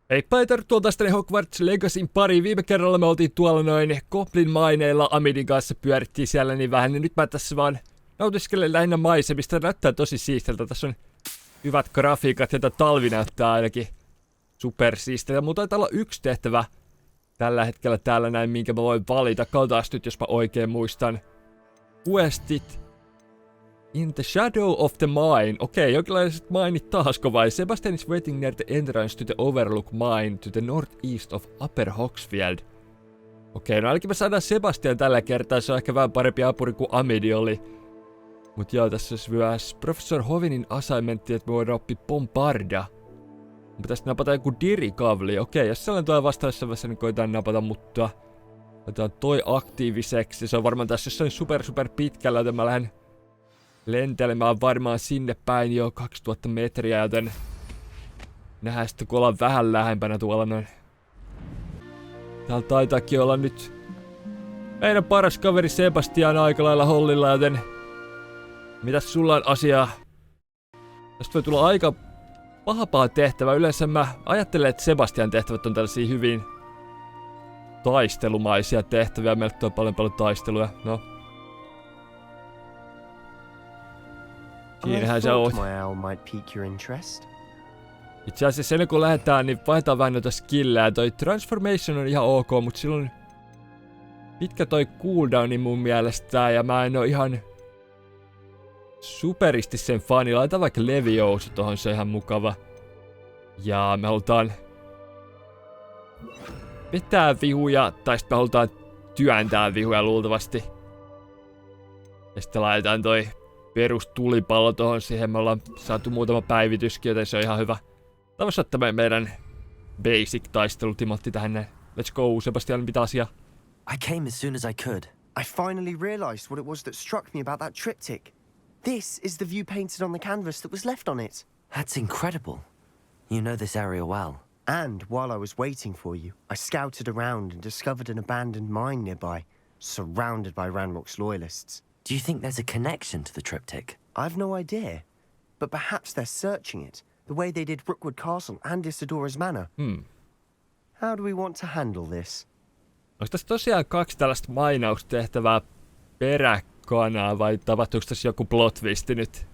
Heippa ja tervetuloa tästä Hogwarts Legacyn pariin. Viime kerralla me oltiin tuolla noin Goblin maineilla Amidin kanssa, pyörittiin siellä niin vähän, niin nyt mä tässä vaan nautiskelen lähinnä maisemista. Näyttää tosi siisteltä, tässä on hyvät grafiikat ja talvi näyttää ainakin supersiisteltä. Mulla taitaa olla yksi tehtävä tällä hetkellä täällä näin, minkä mä voin valita. Katsotaan nyt, jos mä oikein muistan. Questit. In the shadow of the mine. Okei, jonkinlaiset mainit taasko vai? Sebastian is waiting near the entrance to the overlook mine to the northeast of Upper Hogsfield. Okei, no ainakin me saadaan Sebastian tällä kertaa. Se on ehkä vähän parempi apuri kuin Amidi oli. Mut joo, tässä olisi myös Professor Hovinin assignmentti, että me voidaan oppia bombarda. Mun pitäisi napata joku dirikavli. Okei, jos sellainen tulee vastaavassa vaiheessa, niin koitaan napata, mutta otetaan toi aktiiviseksi. Se on varmaan tässä jossain super pitkällä, joten mä lähden lentelemään varmaan sinne päin jo 2000 metriä, joten nähdään sitten, kun ollaan vähän lähempänä tuolla noin. Täällä taitaakin olla nyt meidän paras kaveri Sebastian aika lailla hollilla, joten mitäs sulla on asiaa? Tästä voi tulla aika paha tehtävä. Yleensä mä ajattelen, että Sebastian tehtävät on tällaisia hyvin taistelumaisia tehtäviä. Meiltä on paljon taisteluja. No. Siinähän se on. Itse asiassa ennen kuin lähdetään, niin vaihdetaan vähän noita skillejä. Toi transformation on ihan ok, mutta silloin pitkä toi cooldowni mun mielestä. Ja mä en oo ihan superisti sen fani. Laitetaan vaikka Leviosa tohon, se on ihan mukava. Ja me halutaan vetää vihuja, tai sitten me halutaan työntää vihuja luultavasti. Ja sitten laitetaan toi perustulipallo tohon siihen. Me ollaan saatu muutama päivityskin, joten se on ihan hyvä. Tämä voisi ottaa meidän basic taistelutimontti tähän näin. Let's go, Sebastian, mitä asiaa? I came as soon as I could. I finally realized what it was that struck me about that triptych. This is the view painted on the canvas that was left on it. That's incredible. You know this area well. And while I was waiting for you, I scouted around and discovered an abandoned mine nearby, surrounded by Ranrock's loyalists. Do you think there's a connection to the triptych? I've no idea, but perhaps they're searching it, the way they did Rookwood Castle and Isidora's Manor. How do we want to handle this? Onko tässä tosiaan kaksi tällaista mainaustehtävää peräkanaa vai tapahtuuko tässä joku plot twisti nyt?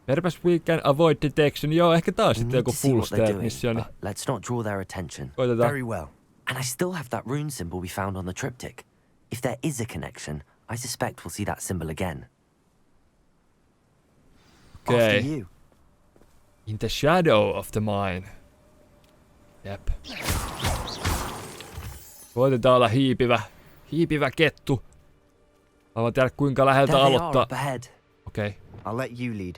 Perhaps we can avoid detection. Joo, ehkä taas sitten joku full step missioni. Let's not draw their attention. Koitetaan. Very well. And I still have that rune symbol we found on the triptych. If there is a connection, I suspect we'll see that symbol again. Okay. After you. In the shadow of the mine. Jep. Koitetaan olla hiipivä kettu. Mä voin tiedä kuinka läheltä aloittaa. Okei. I'll let you lead.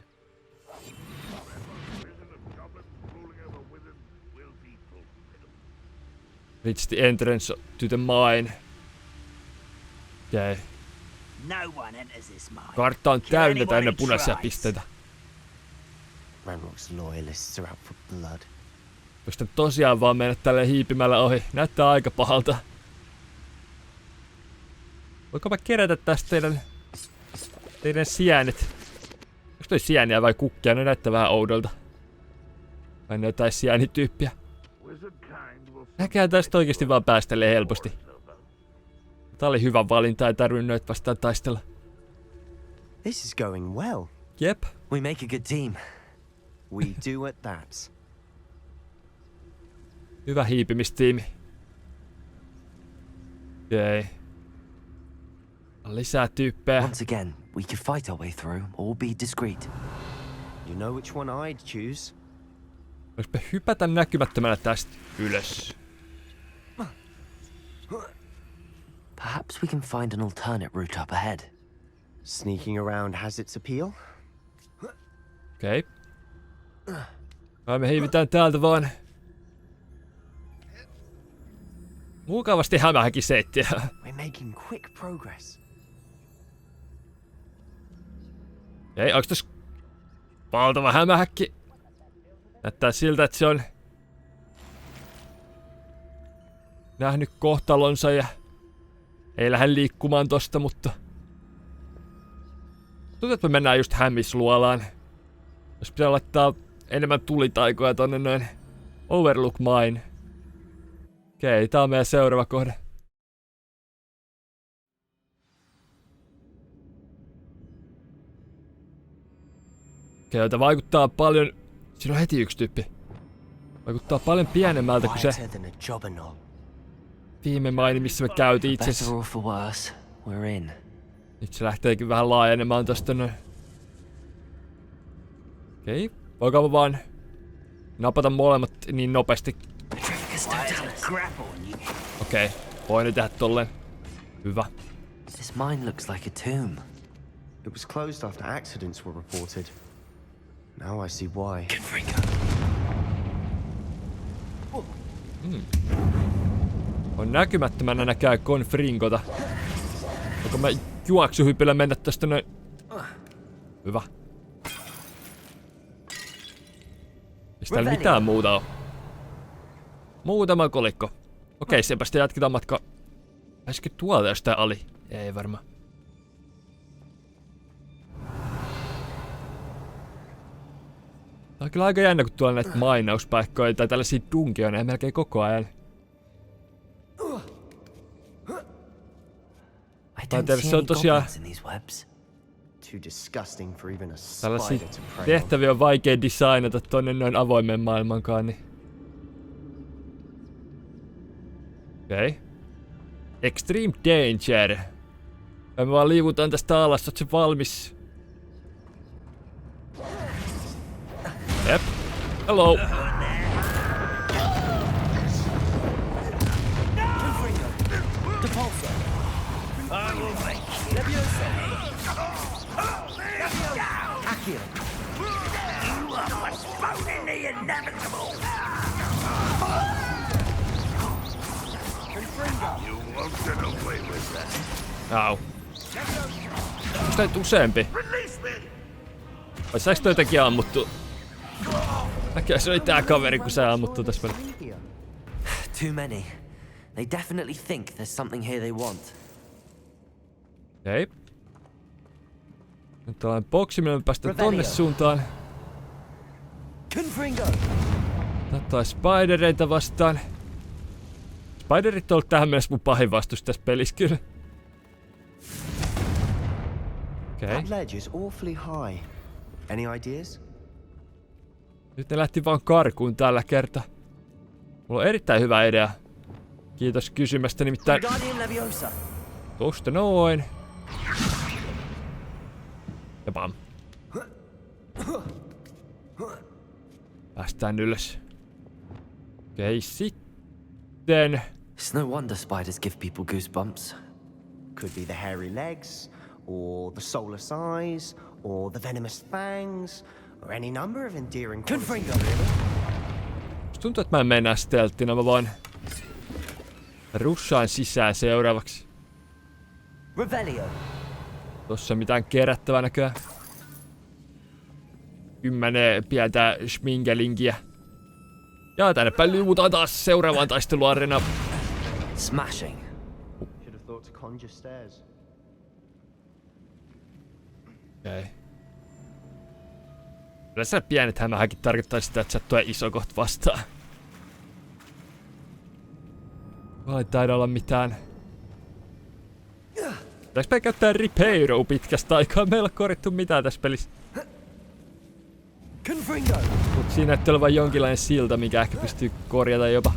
Reach the entrance to the mine. Okei. Kartta on täynnä punaisia pisteitä. Ranrock's loyalists are out for blood. Voisi tosiaan vaan mennä tälleen hiipimällä ohi. Näyttää aika pahalta. Voinko mä kerätä tästä teidän sienet? Onko toi sieniä vai kukkia? Ne näyttää vähän oudolta. Vai ne jotain sienityyppiä. Näkään tästä oikeesti vaan päästelee helposti. Tää oli hyvä valinta, ei tarvinnut noita vastaan taistella. This is going well. Jep. We make a good team. We do at that. Hyvä hiipimistiimi. Okei. Lisää tyyppejä. Once again, we could fight our way through or be discreet. You know which one I'd choose. Voisimme hypätä näkymättömänä tästä ylös. Perhaps we can find an alternate route up ahead. Sneaking around has its appeal. Okei. Me hiivitään täältä vaan. Mukavasti hämähäkiseittiä. We're making quick progress. Ei, onks tossa valtava hämähäkki? Näyttää siltä, että se on nähnyt kohtalonsa ja ei lähde liikkumaan tosta, mutta tuntuu, että me mennään just hämmisluolaan. Jos pitää laittaa enemmän tulitaikoja tonne noin Overlook mine. Okei, tää on meidän seuraava kohde. Okei, tää vaikuttaa paljon... Siinä on heti yksi tyyppi. Vaikuttaa paljon pienemmältä kuin se viime maini, missä me käytiin itse asiassa. Nyt se lähteekin vähän laajenemaan tosta noin. Okei, voinko mä vaan napata molemmat niin nopeasti? Okei, voin nyt tehdä tolleen. Hyvä. This mine looks like a tomb. It was closed after accidents were reported. Now I see why. On näkymättömänä näkää konfringota. Onko mä juoksuhypillä mennä tästä noin? Hyvä. Ei täällä mitään muuta oo. Muutama kolikko. Okei, senpä sitten jatketaan matkaa. Pääsikö tuolta jostain ali? Ei varmaan. Tää on kyllä aika jännä, kun tuolla näitä mainauspaikkoja tai tällaisia dungeoneja melkein koko ajan. Se on tosiaan... Tällaisia tehtäviä on vaikea designata tonne noin avoimen maailmankaan, niin... Okei. Extreme danger. Ja me vaan liikutaan tästä alas, oot se valmis? Jep. Hello. Au. Onks näitä useampi? Vai saiks toi jotenkin ammuttu? Näköjään se oli tää kaveri, kun sä ammuttu tässä väliin. Too many. They definitely think there's something here they want. Okei. Nyt tällainen boksi, millä me päästään tonne suuntaan. Tätä spidereita vastaan. Spiderit on ollut tähän mennessä mun pahin vastus tässä pelissä kyllä. Okei. Nyt ne lähti vaan karkuun tällä kertaa. Mulla on erittäin hyvä idea. Kiitos kysymästä nimittäin. Tosta noin. Ja pam. Päästään ylös. Okei, sitten... It's no wonder spiders give people goosebumps. Could be the hairy legs, or the soulless eyes, or the venomous fangs, or any number of endearing qualities. Tuntuu, että mä en mennä stealthina, mä vaan russaan sisään seuraavaksi. Revelio. Tossa mitään kerättävää näköä. 10 pientä schminkelinkiä. Ja tänne päin liuutaan taas seuraavaan taisteluareenaan. Smashing. Okei. Yleensä pienet hämähäkin tarkoittaa sitä, että sä tulee iso kohta vastaan. Ei taida olla mitään. Pitäis me käyttää repairoa pitkästä aikaa? Meillä on korjattu mitään tässä pelissä. Mut siinä näyttää olevan jonkinlainen silta, mikä ehkä pystyy korjata jopa.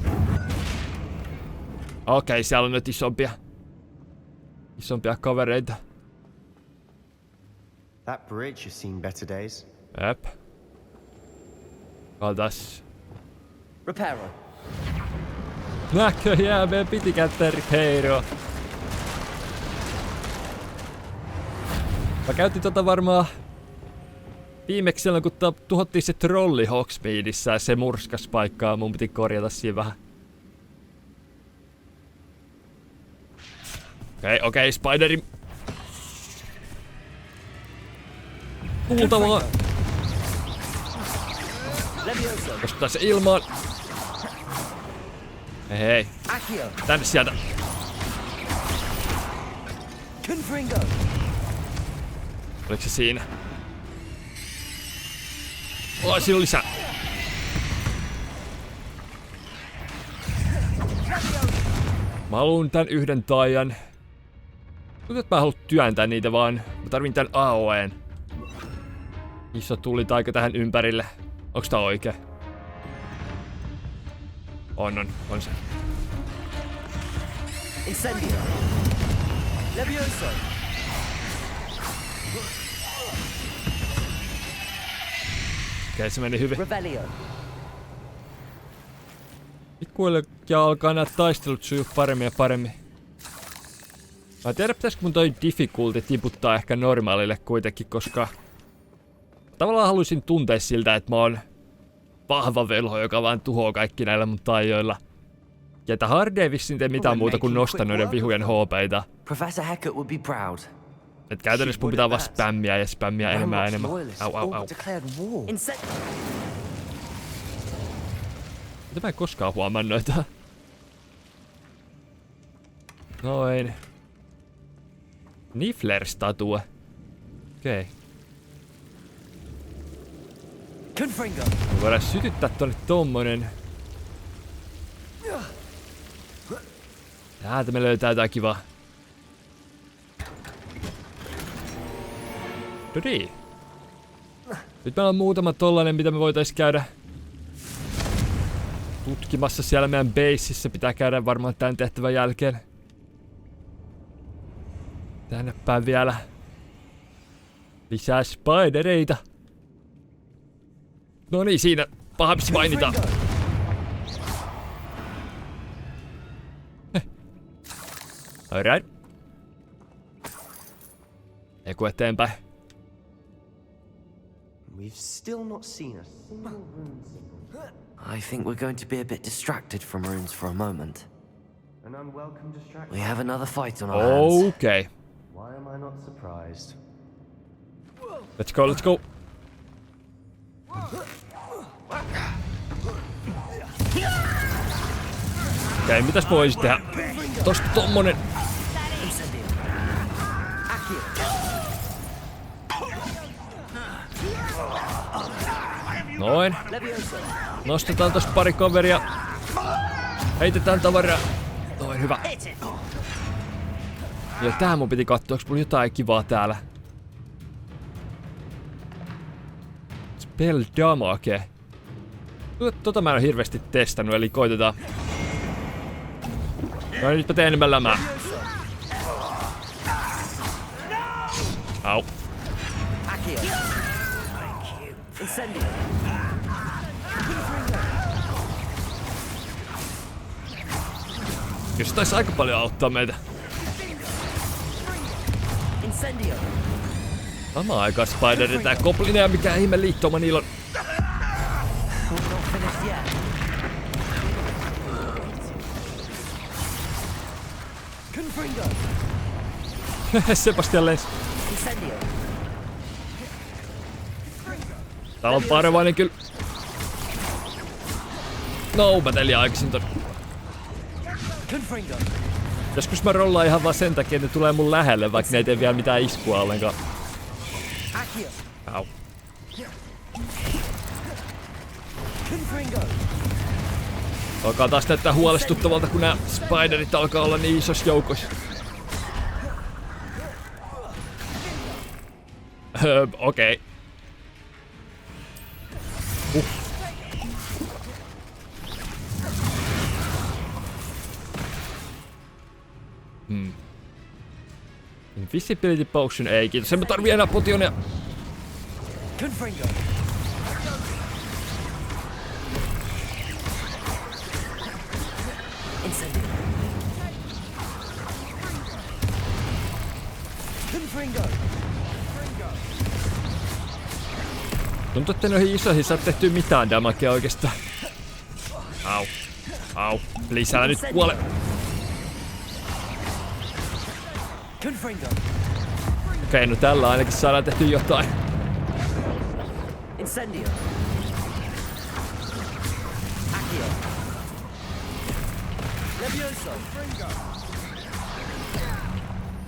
Okei, siellä on nyt isompia kavereita. That bridge has seen better days. Jep. Kaltas. Repairo. Näköjään meidän piti käyttää repairoa. Mä käytin varmaan viimeksi silloin, kun tuhottiin se trolli Hogsmeadessa ja se murskas paikkaa. Mun piti korjata siinä vähän. Okei, spideri. Kuultavaa. Nostaa se ilmaan. Hei. Tänne sieltä. Oliko se siinä? Siinä on lisää. Mä haluun tän yhden taian. Tuntuu, että mä haluan työntää niitä vaan. Mä tarvin tän AOEn. Iso tulitaika tähän ympärille. Onks tää oikee? On se. Incendio. Levioso. Okei, se meni hyvin. Revelio. Pikkuhiljaa alkaa nää taistelut sujuu paremmin ja paremmin. Mä en tiedä, pitäisikö mun toi difficulty tiputtaa ehkä normaalille kuitenkin, koska tavallaan haluaisin tuntea siltä, että mä oon vahva velho, joka vaan tuhoaa kaikki näillä mun taijoilla. Ja että hard ei vissiin tee mitään muuta kuin nostaa noiden vihujen HP:itä. Et käytännössä mun pitää vaan spämmiä ja spämmiä enemmän ja enemmän. Au. Mitä mä en koskaan huomannut noita? Noin. Niffler-statue. Okei. Me voidaan sytyttää tonne tommonen. Täältä me löytää jotain kivaa. Noniin. Nyt meillä on muutama tollanen, mitä me voitais käydä tutkimassa siellä meidän baseissa. Pitää käydä varmaan tän tehtävän jälkeen. Tänne päin vielä lisää spidereita. No niin, siinä pahampi mainitaan. Alright. Eiku eteenpäin. We've still not seen a single rune symbol. I think we're going to be a bit distracted from runes for a moment. An unwelcome distraction. We have another fight on our hands. Okay. Why am I not surprised? Let's go. Okei, mitäs voisit tehdä? Tosta tommonen. Noin. Nostetaan tosta pari kaveria. Heitetään tavaraa. Noin, hyvä. Ja tähän mun piti katsoa, onks mulla jotain kivaa täällä. Spell damage. Tota mä en oo hirveesti testannut, eli koitetaan. No nyt mä teen enemmän lämää. Au. Kyllä se taisi aika paljon auttaa meitä. Samaan aikaan spiderit tää goblineja, mikä ihme liittoma niillä on. Sebastian lensi. Täällä on parvainen kyllä. No, mä tein liian aikaisin ton. Joskus mä rollaan ihan vaan sen takia, että ne tulee mun lähelle, vaikka ne ei tee vielä mitään iskua ollenkaan. Au. Alkaa taas näyttää huolestuttavalta, kun nämä spiderit alkaa olla niin isossa joukossa. Okei. Invisibility potion ei, kiitos. En mä tarvii enää potionia. Tuntuu, että noihin isoihin saa tehtyä mitään damagea oikeastaan. Au. Please, älä nyt kuole. Okei, no tällä ainakin saadaan tehtyä jotain.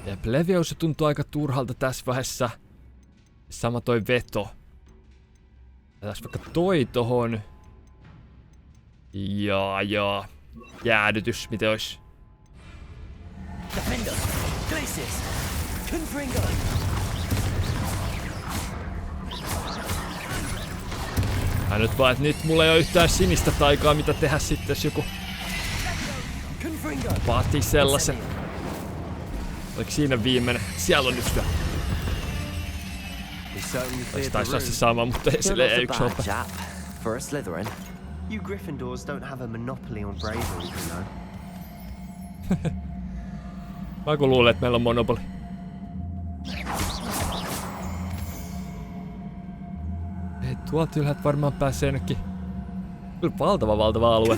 Ja Leviosa tuntuu aika turhalta tässä vaiheessa. Sama toi veto. Laitaas vaikka toi tohon. Ja. Jäädytys, miten ois? pieces. Confringo. Nyt vaan, että nyt mulla ei oo yhtään sinistä taikaa mitä tehdä sitten, jos joku vaatii sellaisen. Oliko siinä viimeinen? Siellä on nyt sitä. Taisi olla se sama, mutta ei silleen ei yksi ota. For a Slytherin. You Gryffindors don't have a monopoly on bravery, you know. Mä kun luulen, että meillä on monopoli. Ei, tuolta ylhäältä varmaan pääsee jonnekin. Kyllä valtava alue.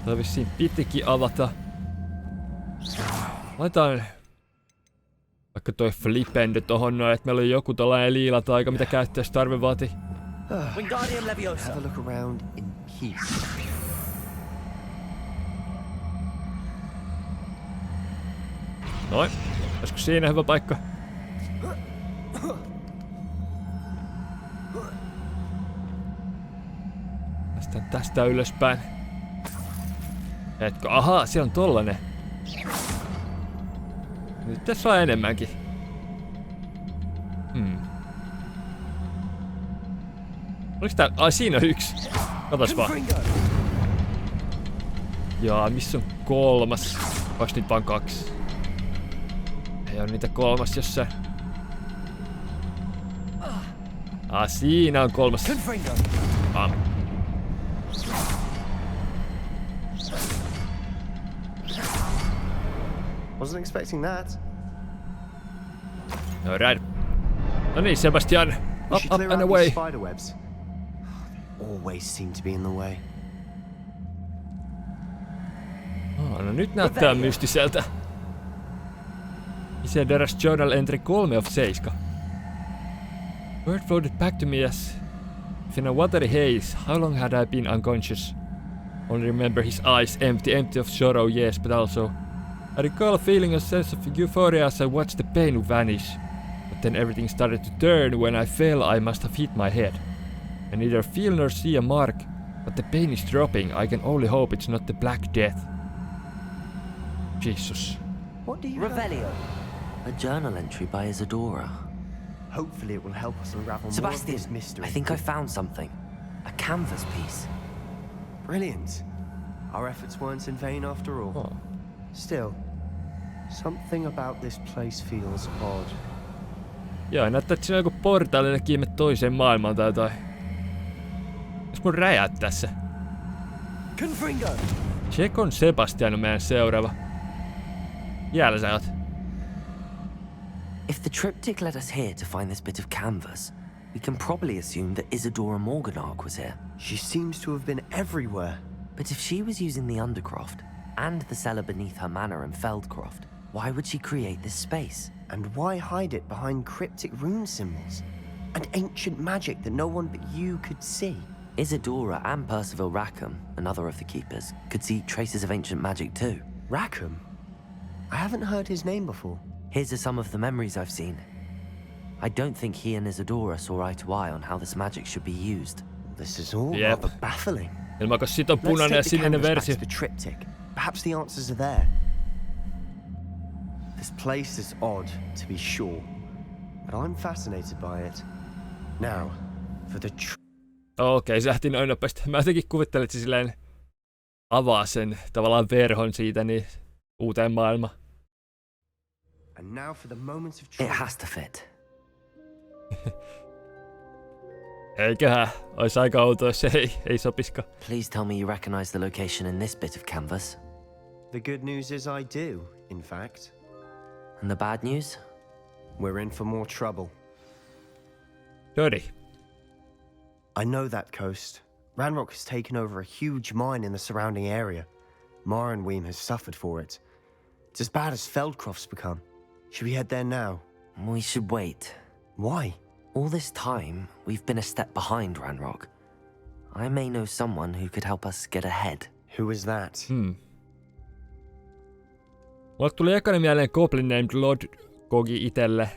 Tää vissiin pitikin avata. Laitetaan vaikka toi flipende tohon noin, että meillä on joku tollainen liila taika, mitä käyttäjästarve vaatii. Have a look around in peace. Noin. Olisiko siinä hyvä paikka? Päästään tästä ylöspäin. Hetkö? Ahaa, siellä on tollanen. Nyt tässä on enemmänkin. Oliks tää? Ai, siinä on yksi. Katos vaan. Jaa, missä on kolmas? Onks niitä vaan kaksi? Ei oo niitä kolmas jossain. Siinä on kolmas. Wasn't expecting that. Alright. No niin, Sebastian. Up and away. Spiderwebs. Always seem to be in the way. No nyt näyttää mystiseltä. Isidora's journal entry 3/7. Word floated back to me as if in a watery haze. How long had I been unconscious? Only remember his eyes empty of sorrow, yes, but also I recall a feeling a sense of euphoria as I watched the pain vanish. But then everything started to turn. When I fell, I must have hit my head. I neither feel nor see a mark, but the pain is dropping. I can only hope it's not the Black Death. Jesus. What do you Revelio. A journal entry by Isadora. Hopefully it will help us unravel more of this mystery. I think I found something. A canvas piece. Brilliant. Our efforts weren't in vain after all. Oh. Still, something about this place feels odd. Joo, näyttää, että siinä on joku portaali kiinni toiseen maailmaan tai jotain. Jos mun räjät tässä. Confringo. Check on Sebastian on meidän seuraava. Jäällä sä oot. If the triptych led us here to find this bit of canvas, we can probably assume that Isadora Morganark was here. She seems to have been everywhere. But if she was using the Undercroft and the cellar beneath her manor in Feldcroft, why would she create this space? And why hide it behind cryptic rune symbols and ancient magic that no one but you could see? Isadora and Percival Rackham, another of the keepers, could see traces of ancient magic too. Rackham? I haven't heard his name before. Here's some of the memories I've seen. I don't think he and Isadora saw eye to eye on how this magic should be used. This is all rather baffling. Ilmakos sit on punainen ja sininen versio. The triptych. Perhaps the answers are there. This place is odd, to be sure, but I'm fascinated by it. Now, for the Okei, se lähti noin nopeasti. Mä jotenkin kuvittelin, että se silleen avaa sen tavallaan verhon siitä niin uuteen maailmaan. And now for the moments of truth. It has to fit. Eiköhän ois aika outoa, jos se ei sopiska. Please tell me you recognize the location in this bit of canvas. The good news is I do, in fact. And the bad news? We're in for more trouble. Dirty. I know that coast. Ranrock has taken over a huge mine in the surrounding area. Marenweem has suffered for it. It's as bad as Feldcroft's become. Should we head there now? We should wait. Why? All this time, we've been a step behind Ranrock. I may know someone who could help us get ahead. Who is that? Mulle tuli ekana mieleen Goblin named Lord Kogi itelle.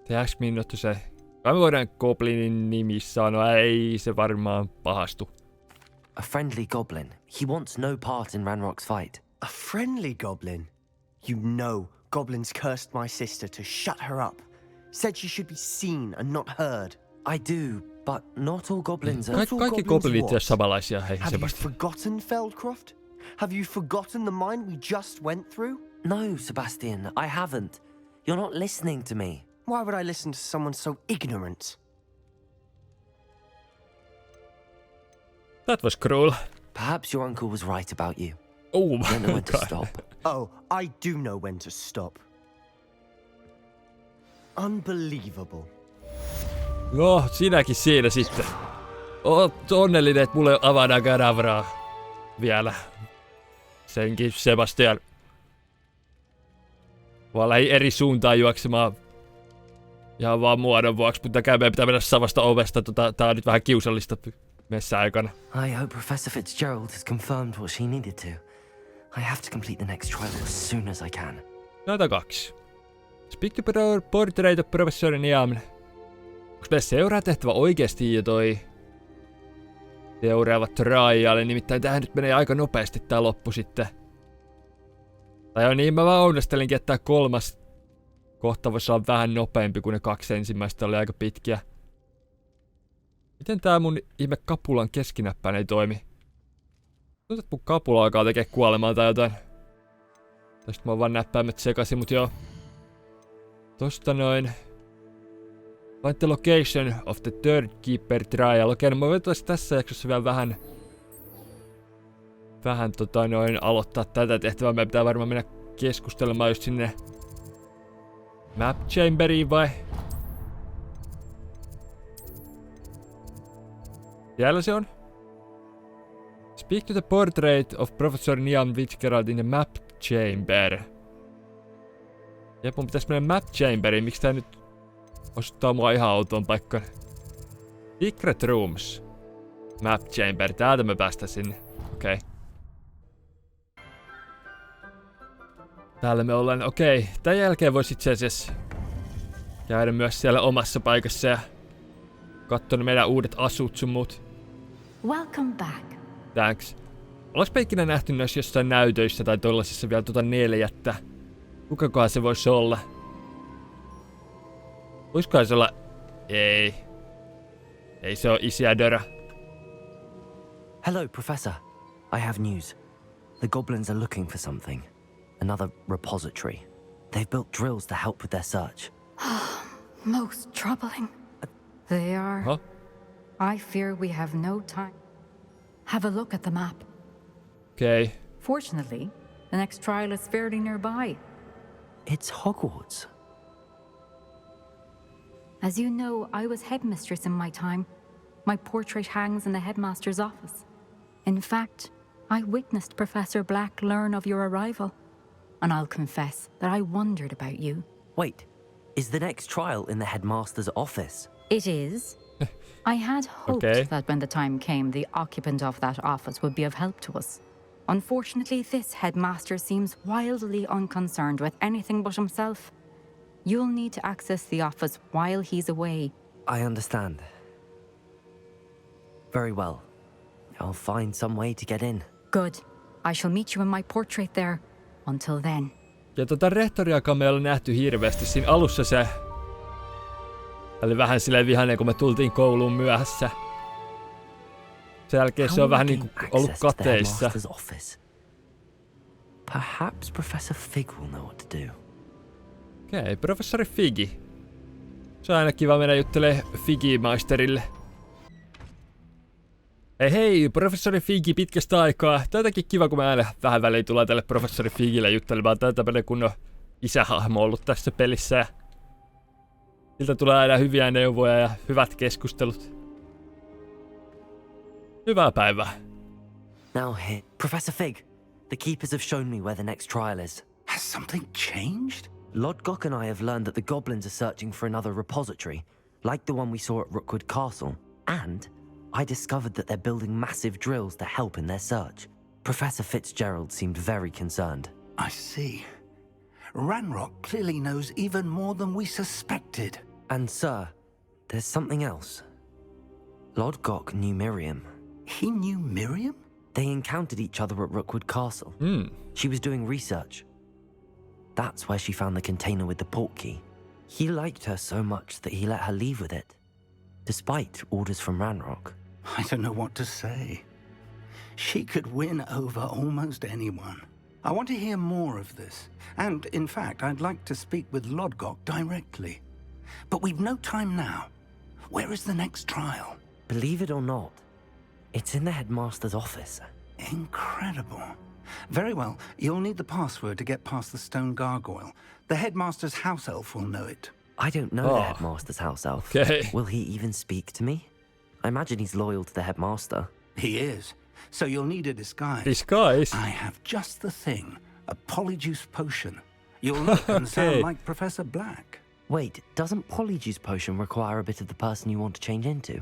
Tehdäänkö minuttu se? Kai me voidaan Goblinin nimi sanoa, ei se varmaan pahastu. A friendly goblin. He wants no part in Ranrock's fight. A friendly goblin? You know goblins cursed my sister to shut her up. Said she should be seen and not heard. I do, but not all goblins are... Kaikki goblinit ei ole samanlaisia, hei Have you Sebastian. forgotten Feldcroft? Have you forgotten the mine we just went through? No, Sebastian, I haven't. You're not listening to me. Why would I listen to someone so ignorant? That was cruel. Perhaps your uncle was right about you. Oh I don't know my when to god. stop. Oh, I do know when to stop. Unbelievable. No, sinäkin siinä sitten. Oot onnellinen, että mulla ei ole Avada Kedavraa vielä. Senkin Sebastian. Vaan lähi eri suuntaan juoksemaan. Ihan vaan muodon vuoksi, mutta meidän pitää mennä samasta ovesta. Tää on nyt vähän kiusallista messa-aikana. I hope Professor Fitzgerald has confirmed what she needed to. I have to complete the next trial as soon as I can. Näitä 2. Speak to portrait of Professor Niam. Onks meillä seuraava tehtävä oikeesti jo toi seuraava trial? Nimittäin tämähän nyt menee aika nopeasti tää loppu sitten. Tai on niin, mä vaan onnistelinkin, että tää 3. kohta voisi olla vähän nopeampi, kun ne 2 ensimmäistä oli aika pitkiä. Miten tää mun ihme kapulan keskinäppäin ei toimi? Tuntuu, että mun kapula alkaa tekee kuolemaa tai jotain. Tästä mä oon vaan näppäimet sekaisin, mut joo. Tosta noin. Find the location of the third keeper trial. Okei, no mä voitais tässä jaksossa vielä vähän aloittaa tätä tehtävää. Meidän pitää varmaan mennä keskustelemaan just sinne map chamberiin vai? Siellä se on. Speak to the portrait of Professor Niam Fitzgerald in the map chamber. Jep, mun pitäis mennä map chamberiin. Miksi tää nyt osuttaa mua ihan outoon paikkaan? Secret rooms. Map chamber. Täältä me päästään sinne. Okei. Täällä me ollaan. Okei. Tän jälkeen vois itse asiassa käydä myös siellä omassa paikassa ja katsoa meidän uudet asut sun muut. Welcome back. Thanks. Ollaanko me ikinä nähty noissa jossain näytöissä tai tollasissa vielä 4? Kukakohan se voisi olla? Voisikohan se olla... Ei. Ei se oo Isiadora. Hello, Professor. I have news. The goblins are looking for something. Another repository. They've built drills to help with their search. Most troubling. They are. Huh? I fear we have no time. Have a look at the map. Okei. Fortunately, the next trial is fairly nearby. It's Hogwarts. As you know, I was headmistress in my time. My portrait hangs in the headmaster's office. In fact, I witnessed Professor Black learn of your arrival. And I'll confess that I wondered about you. Wait, is the next trial in the headmaster's office? It is. I had hoped that when the time came, the occupant of that office would be of help to us. Unfortunately, this headmaster seems wildly unconcerned with anything but himself. You'll need to access the office while he's away. I understand. Very well. I'll find some way to get in. Good. I shall meet you in my portrait there. Until then. Ja rehtoriakaan me ei ole nähty hirveästi. Siinä alussa se oli vähän silleen vihainen, kun me tultiin kouluun myöhässä. Sen jälkeen se on vähän niinku ollut kateissa. Perhaps Professor Fig will know what to do. Okei, professori Figi. Se on aina kiva mennä juttelemaan Figi-maisterille. Hei, professori Figi pitkästä aikaa. Tätäkin kiva, kun me aina vähän väliin tullaan tälle professori Figille juttelemaan. Tää on tämmönen kunnon isähahmo ollut tässä pelissä. Ja siltä tulee aina hyviä neuvoja ja hyvät keskustelut. Hyvää päivää. Now here, Professor Fig. The keepers have shown me where the next trial is. Has something changed? Lodgok and I have learned that the goblins are searching for another repository, like the one we saw at Rookwood Castle. And I discovered that they're building massive drills to help in their search. Professor Fitzgerald seemed very concerned. I see. Ranrock clearly knows even more than we suspected. And sir, there's something else. Lodgok knew Miriam. He knew Miriam? They encountered each other at Rookwood Castle. She was doing research. That's where she found the container with the port key. He liked her so much that he let her leave with it, despite orders from Ranrock. I don't know what to say. She could win over almost anyone. I want to hear more of this. And, in fact, I'd like to speak with Lodgok directly. But we've no time now. Where is the next trial? Believe it or not, it's in the headmaster's office. Incredible. Very well, you'll need the password to get past the stone gargoyle. The headmaster's house elf will know it. I don't know the headmaster's house elf. Okay. Will he even speak to me? I imagine he's loyal to the headmaster. He is. So you'll need a disguise. Disguise? I have just the thing. A polyjuice potion. You'll look and sound like Professor Black. Wait, doesn't polyjuice potion require a bit of the person you want to change into?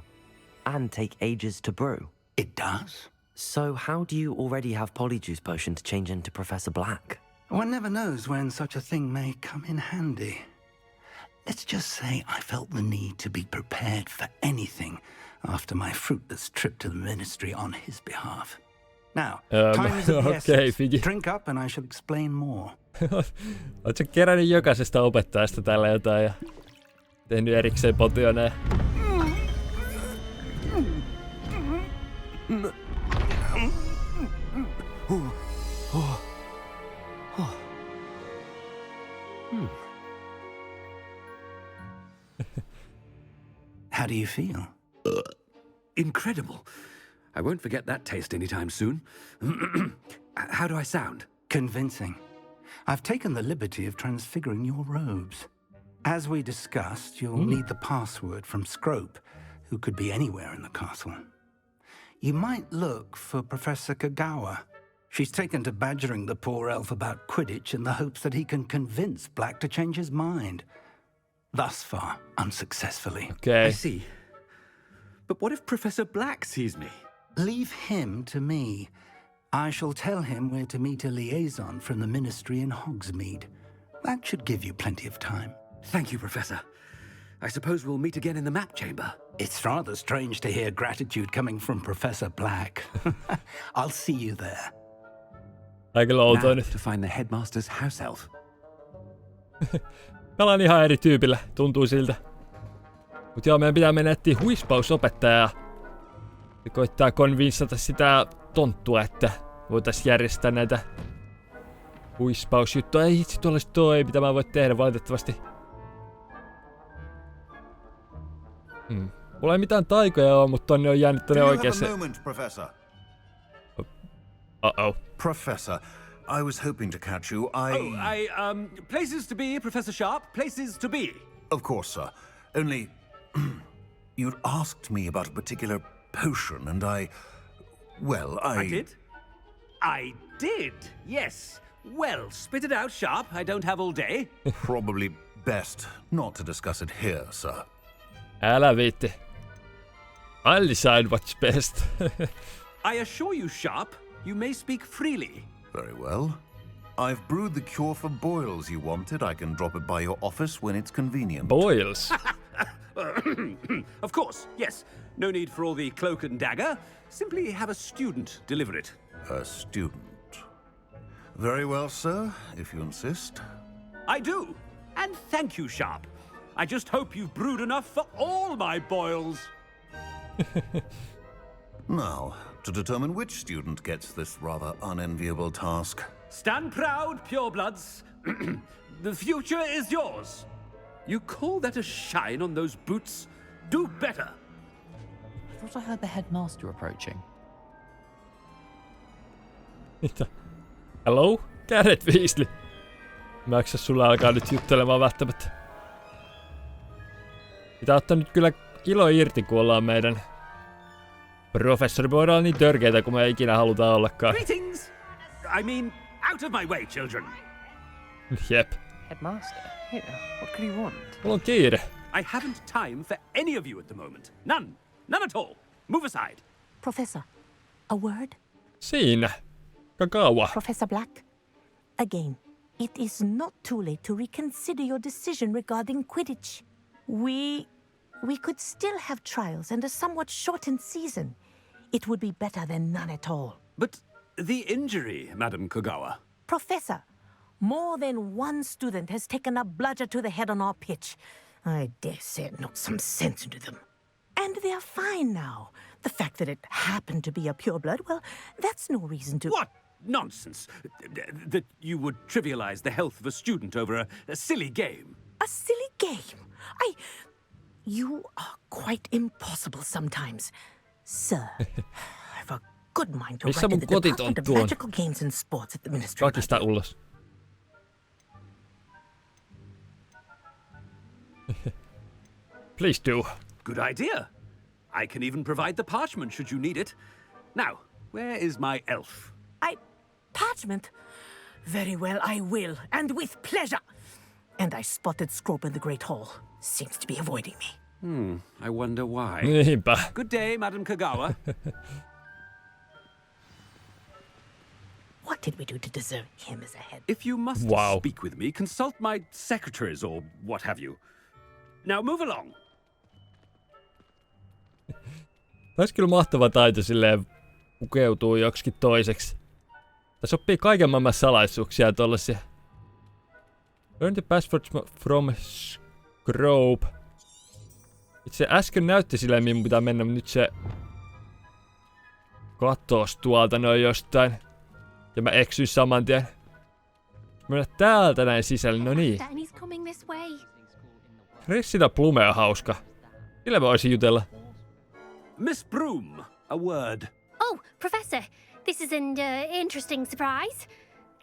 And take ages to brew? It does. So how do you already have polyjuice potion to change into Professor Black? One never knows when such a thing may come in handy. Let's just say I felt the need to be prepared for anything after my fruitless trip to the ministry on his behalf. Now, time is of the essence. Drink up and I shall explain more. Oletko kerännyt jokaisesta opettajasta tällä jotain ja tehnyt erikseen potioneja? How do you feel? Incredible. I won't forget that taste anytime soon. How do I sound? Convincing. I've taken the liberty of transfiguring your robes. As we discussed, you'll need the password from Scrope, who could be anywhere in the castle. You might look for Professor Kagawa. She's taken to badgering the poor elf about Quidditch in the hopes that he can convince Black to change his mind. Thus far, unsuccessfully. Okay. I see. But what if Professor Black sees me? Leave him to me. I shall tell him where to meet a liaison from the ministry in Hogsmeade. That should give you plenty of time. Thank you, Professor. I suppose we'll meet again in the map chamber. It's rather strange to hear gratitude coming from Professor Black. I'll see you there. Aika Now outoinen. to find the headmaster's house elf. Pelaan ihan eri tyypillä, tuntuu siltä. Mut joo, meidän pitää mennä etsiä huispausopettajaa. Ja koittaa konvinssata sitä tonttua, että voitais järjestää näitä huispausjuttuja. Ei hitsi, tuolla olisi toi, mitä mä voin tehdä valitettavasti. Mulla ei mitään taikoja oo, mutta tonne on jäänyt tonne oikeassa. Uh-oh. Professor, I was hoping to catch you. Places to be, Professor Sharp. Places to be. Of course, sir. Only, you'd asked me about a particular potion, and I did? I did, yes. Well, spit it out, Sharp. I don't have all day. Probably best not to discuss it here, sir. Älä viitti. I'll decide what's best. I assure you, Sharp, you may speak freely. Very well. I've brewed the cure for boils you wanted. I can drop it by your office when it's convenient. Boils? Of course, yes. No need for all the cloak and dagger. Simply have a student deliver it. A student. Very well, sir, if you insist. I do. And thank you, Sharp. I just hope you've brewed enough for all my boils. Now, to determine which student gets this rather unenviable task. Stand proud, purebloods. The future is yours. You call that a shine on those boots? Do better. I thought I heard the headmaster approaching. Mitä? Hello? Garrett Weasley. Mäksä sulla alkaa nyt juttelemaan välttämättä. Pitää ottaa nyt kyllä ilo irti, kun ollaan meidän professori. Voidaan olla niin törkeitä, kuin me ei ikinä haluta ollakaan. Greetings! I mean, out of my way, children. Jep. Headmaster? Here, what could you want? Mulla on kiire. I haven't time for any of you at the moment. None. None at all. Move aside. Professor, a word? Siinä. Kagawa. Professor Black, again, it is not too late to reconsider your decision regarding Quidditch. We could still have trials and a somewhat shortened season. It would be better than none at all. But the injury, Madam Kogawa. Professor, more than one student has taken a bludger to the head on our pitch. I dare say it knocked some sense into them. And they're fine now. The fact that it happened to be a pureblood, well, that's no reason to... What nonsense! That you would trivialize the health of a student over a silly game. A silly game? You are quite impossible sometimes. Sir, I've a good mind to write in the Department of Magical Games and Sports at the Ministry. Kakista ulos. Please do. Good idea. I can even provide the parchment should you need it. Now, where is my elf? Parchment? Very well, I will, and with pleasure. And I spotted Scrope in the Great Hall. Seems to be avoiding me. I wonder why. Niinpä. Good day, Madam Kogawa. What did we do to deserve him as a head? If you must speak with me, consult my secretaries or what have you. Now move along. Olisi kyllä mahtava taito silleen pukeutuu joksikin toiseksi. Tässä oppii kaiken maailman salaisuuksia tollasia. Learn the password from Scrope. Itse äsken näytti silleen, mihin pitää mennä, mutta nyt se katos tuolta noin jostain. Ja mä eksyin saman tien. Mennä täältä näin sisälle, no niin. Ressina Plume on hauska. Sillä mä voisin jutella. Miss Broom, a word. Oh, Professor, this is an interesting surprise.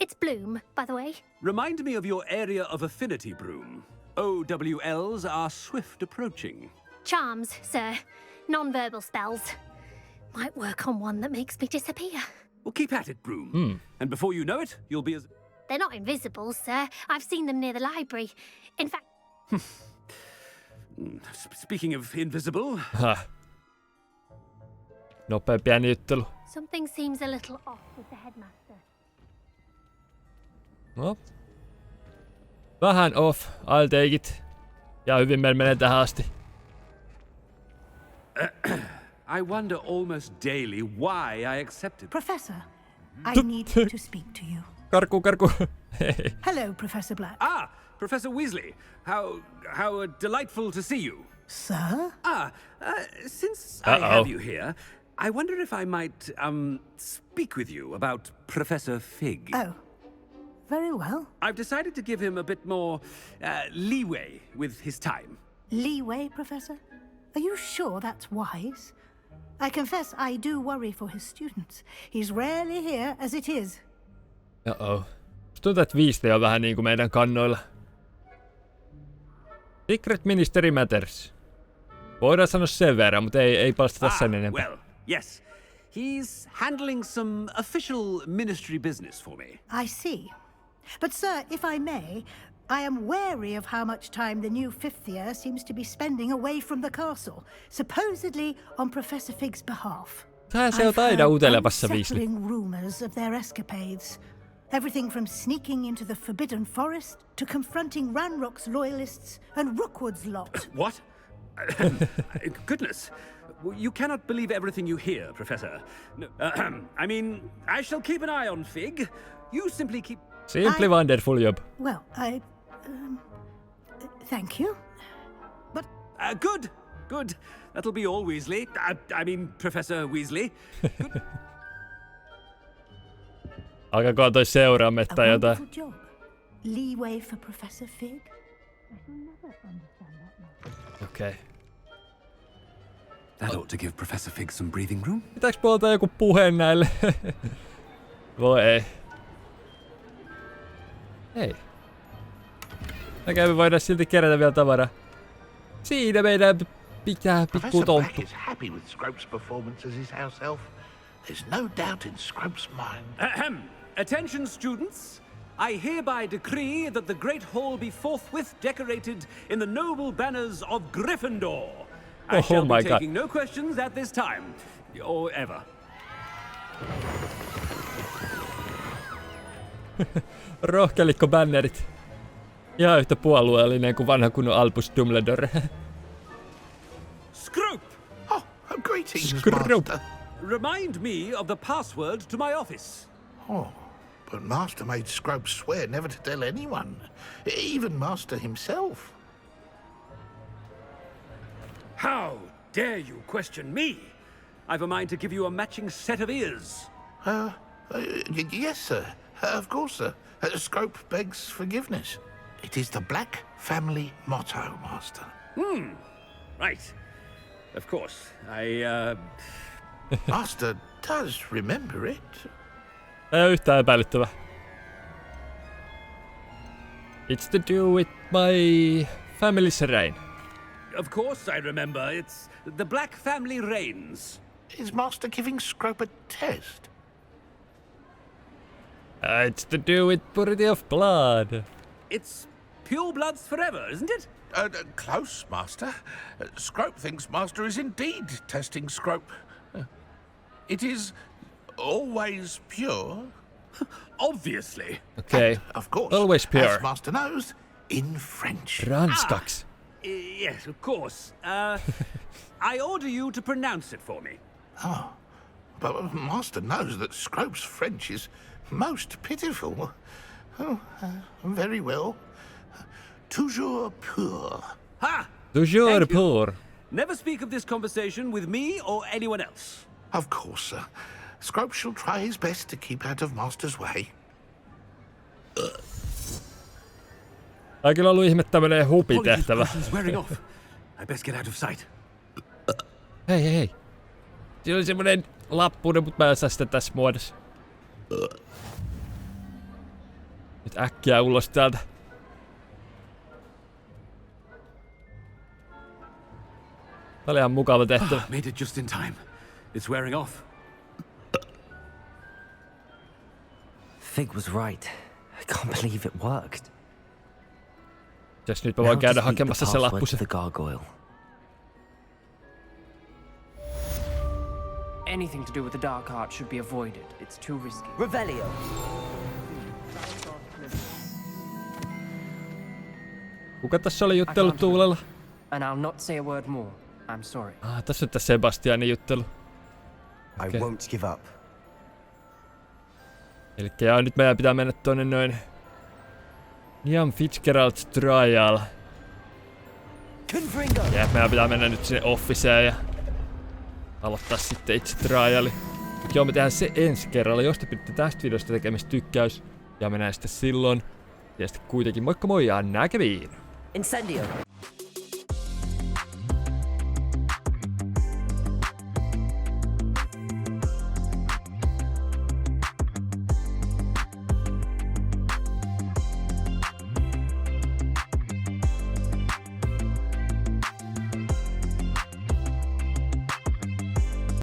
It's Bloom, by the way. Remind me of your area of affinity, Broom. OWLs are swift approaching. Charms, sir. Non-verbal spells. Might work on one that makes me disappear. Well, keep at it, Broom. And before you know it, you'll be as... They're not invisible, sir. I've seen them near the library. In fact... Speaking of invisible... Nopea pieni juttelu. Something seems a little off with the headmaster. No. Vähän off. I'll take it. Ja hyvin meillä menee tähän asti. I wonder almost daily why I accepted. Professor, I need to speak to you. Karku. Hello, Professor Black. Ah, Professor Weasley. How delightful to see you. Sir? Since I have you here, I wonder if I might, speak with you about Professor Fig. Oh, very well. I've decided to give him a bit more, leeway with his time. Leeway, Professor? Are you sure that's wise? I confess I do worry for his students. He's rarely here as it is. Tuntuu, että Weasley on vähän niinku meidän kannoilla. Secret Ministry Matters. Voidaan sanoa sen verran, mutta ei palsteta sen enempää. Well, yes. He's handling some official ministry business for me. I see. But sir, if I may, I am wary of how much time the new fifth year seems to be spending away from the castle, supposedly on Professor Fig's behalf. Se on aina uutelemassa Weasley. Rumors of their escapades. Everything from sneaking into the Forbidden Forest to confronting Ranrock's loyalists and Rookwood's lot. What? Goodness. You cannot believe everything you hear, Professor. No, I mean, I shall keep an eye on Fig. You simply keep... Simply wonderful job. Well, thank you. But... Good. That'll be all, Weasley. I mean, Professor Weasley. Alkakohan toi seuraamme tai jotain. Leeway for Professor Fig. Okei. That ought to give Professor Fig some breathing room. Pitääks puolta joku puheen näille? Voi ei. Ei. Näkään me voidaan silti kerätä vielä tavaraa. Siinä meidän pitää pikku tonttu. Happy with Scrope's performance as his house elf. There's no doubt in Scrope's mind. Attention, students. I hereby decree that the Great Hall be forthwith decorated in the noble banners of Gryffindor. I shall be taking no questions at this time, or ever. Rohkelikko bannerit. Ihan yhtä puolueellinen kuin vanha kunnon Albus Dumbledore. Scrope! Oh, greetings, Scrope. Master. remind me of the password to my office. Oh, but Master made Scrope swear never to tell anyone, even Master himself. How dare you question me? I've a mind to give you a matching set of ears. Yes, sir. Of course, sir. Scrope begs forgiveness. It is the Black family motto, Master. Right. Of course. Master does remember it. Ei yhtään epäilyttävä. It's to do with my family's reign. Of course I remember. It's the Black family reigns. Is Master giving Scrope a test? It's to do with purity of blood. It's pure bloods forever, isn't it? Close, Master. Scrope thinks Master is indeed testing Scrope. It is always pure. Obviously. Okay. And, of course. Always pure. As Master knows, in French. Ranskaks. Yes, of course. I order you to pronounce it for me. Oh, but Master knows that Scrope's French is most pitiful. Oh, very well. Toujours pur. Ha! Toujours pur. Never speak of this conversation with me or anyone else. Of course, sir. Scrope shall try his best to keep out of Master's way. Tää on kyllä ollut ihme tämmönen hupitehtävä. I best get out of sight. Hei. Siinä oli semmonen lappunen, mutta mä en saa sitä tässä muodossa. Nyt äkkiä ulos täältä. Tää oli ihan mukava tehtävä. Made it just in time. It's wearing off. Fig was right. I can't believe it worked. Jos nyt mä voin käydä hakemassa se lappusen. The gargoyle. Anything to do with the dark art should be avoided. It's too risky. Revelio. Kuka tässä oli juttellut tuulella? And I'll not say a word more. I'm sorry. Tässä on tää Sebastianin juttelu. I won't give up. Elikkä nyt meidän pitää mennä tonne noin Ian Fitzgerald's Trial. Ja meidän pitää mennä nyt sinne officeen ja aloittaa sitten itse triali. Mutta joo, me tehdään se ensi kerralla. Jos te pidätte tästä videosta tekemistä tykkäys, ja mennään sitten silloin. Ja sitten kuitenkin moikka moi ja näkemiin! Incendio.